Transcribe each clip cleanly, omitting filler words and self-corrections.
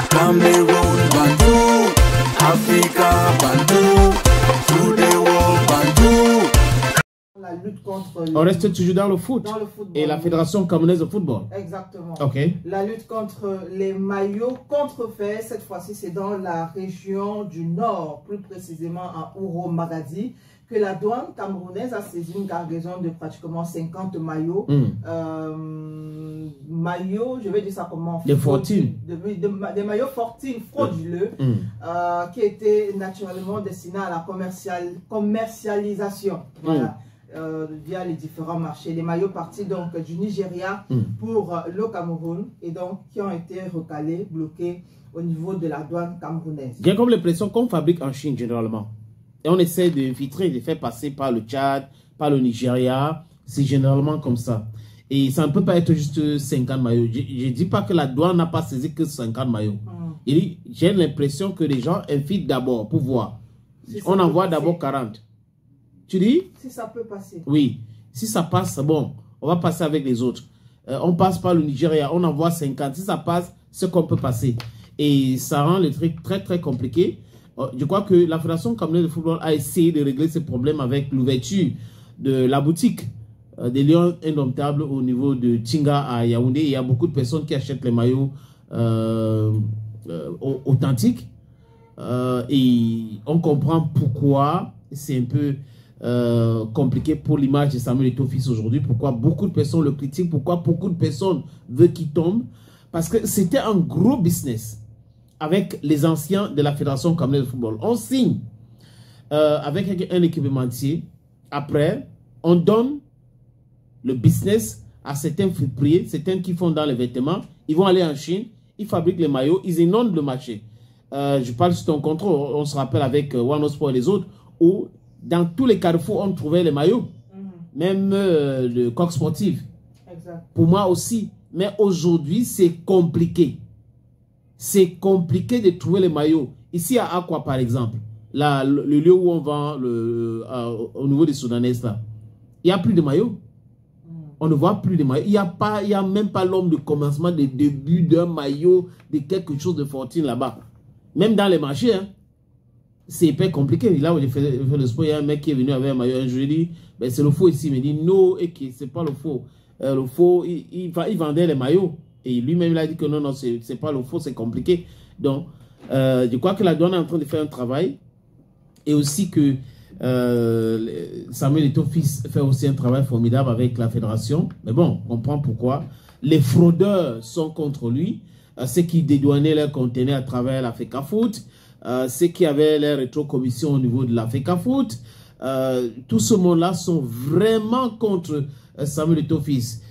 Cameroun, Bandou, Africa, Bandou, through the world, Bandou. La lutte contre On reste toujours dans le foot. dans le football. Et la Fédération camerounaise de football. Exactement. Ok. La lutte contre les maillots contrefaits, cette fois-ci c'est dans la région du Nord, plus précisément à Ouro Maradi, que la douane camerounaise a saisi une cargaison de pratiquement 50 maillots. Maillots, je vais dire ça comment? Des Fortune. Des maillots Fortune frauduleux qui étaient naturellement destinés à la commercialisation. Voilà. Via les différents marchés. Les maillots partis donc du Nigeria pour le Cameroun et donc qui ont été recalés, bloqués au niveau de la douane camerounaise. J'ai comme l'impression qu'on fabrique en Chine généralement. Et on essaie de filtrer, de faire passer par le Tchad, par le Nigeria. C'est généralement comme ça. Et ça ne peut pas être juste 50 maillots. Je ne dis pas que la douane n'a pas saisi que 50 maillots. J'ai l'impression que les gens invitent d'abord pour voir. Si on envoie d'abord 40. Tu dis? Si ça peut passer. Oui. Si ça passe, bon, on va passer avec les autres. On passe par le Nigeria, on envoie 50. Si ça passe, c'est qu'on peut passer. Et ça rend le truc très, très compliqué. Je crois que la Fédération camerounaise de football a essayé de régler ce problème avec l'ouverture de la boutique des Lions Indomptables au niveau de Tinga à Yaoundé. Il y a beaucoup de personnes qui achètent les maillots authentiques. Et on comprend pourquoi c'est un peu compliqué pour l'image de Samuel Eto'o-Fils aujourd'hui. Pourquoi beaucoup de personnes le critiquent. Pourquoi beaucoup de personnes veulent qu'il tombe. Parce que c'était un gros business avec les anciens de la Fédération camerounaise de football. On signe avec un équipementier. Après, on donne le business à certains friperies, certains qui font dans les vêtements. Ils vont aller en Chine, ils fabriquent les maillots, ils inondent le marché. Je parle sur ton contrôle, on se rappelle avec One Sport et les autres, où dans tous les carrefours, on trouvait les maillots. Même le coq sportif. Exact. Pour moi aussi. Mais aujourd'hui, c'est compliqué. C'est compliqué de trouver les maillots. Ici à Aqua, par exemple, là, le lieu où on vend au niveau des Soudanaises, là, il n'y a plus de maillots. On ne voit plus de maillots. Il n'y a même pas l'homme de commencement, de début d'un maillot, de quelque chose de fortune là-bas. Même dans les marchés, hein, c'est hyper compliqué. Là où j'ai fait le sport, il y a un mec qui est venu avec un maillot. Un jour, je lui dis, ben, c'est le faux ici. Il me dit, non, c'est pas le faux. Le faux, il vendait les maillots. Et lui-même, il a dit que non, c'est pas le faux, c'est compliqué. Donc, je crois que la douane est en train de faire un travail. Et aussi que Samuel Eto'o-Fils fait aussi un travail formidable avec la fédération. Mais bon, on comprend pourquoi. Les fraudeurs sont contre lui. Ceux qui dédouanaient leurs conteneurs à travers la FECAFOOT. Ceux qui avaient les rétrocommissions au niveau de la FECAFOOT. Tout ce monde-là sont vraiment contre Samuel Eto'o-Fils.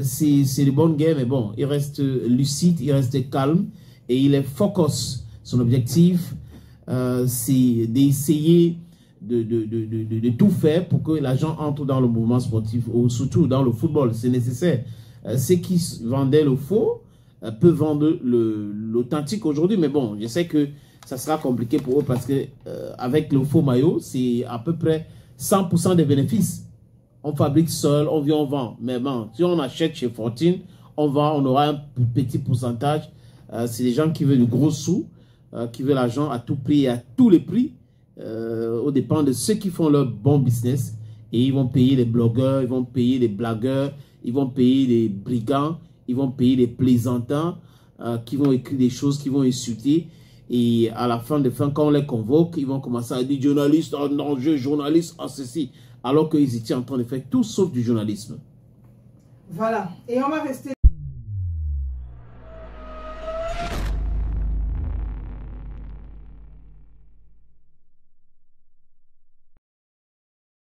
C'est de bonnes guerres, mais bon, il reste lucide, il reste calme et il est focus. Son objectif, c'est d'essayer de tout faire pour que l'argent entre dans le mouvement sportif, ou surtout dans le football, c'est nécessaire. Ceux qui vendaient le faux peuvent vendre l'authentique aujourd'hui, mais bon, je sais que ça sera compliqué pour eux parce que avec le faux maillot, c'est à peu près 100% des bénéfices. On fabrique seul, on vient, on vend. Mais bon, si on achète chez Fortune, on vend, on aura un petit pourcentage. C'est des gens qui veulent du gros sous, qui veulent l'argent à tout prix et à tous les prix, au dépend de ceux qui font leur bon business. Et ils vont payer les blogueurs, ils vont payer les blagueurs, ils vont payer les brigands, ils vont payer les plaisantins, qui vont écrire des choses, qui vont insulter. Et à la fin, quand on les convoque, ils vont commencer à dire journaliste en danger, journaliste en ceci. Alors qu'ils étaient en train de faire tout sauf du journalisme. Voilà. Et on va rester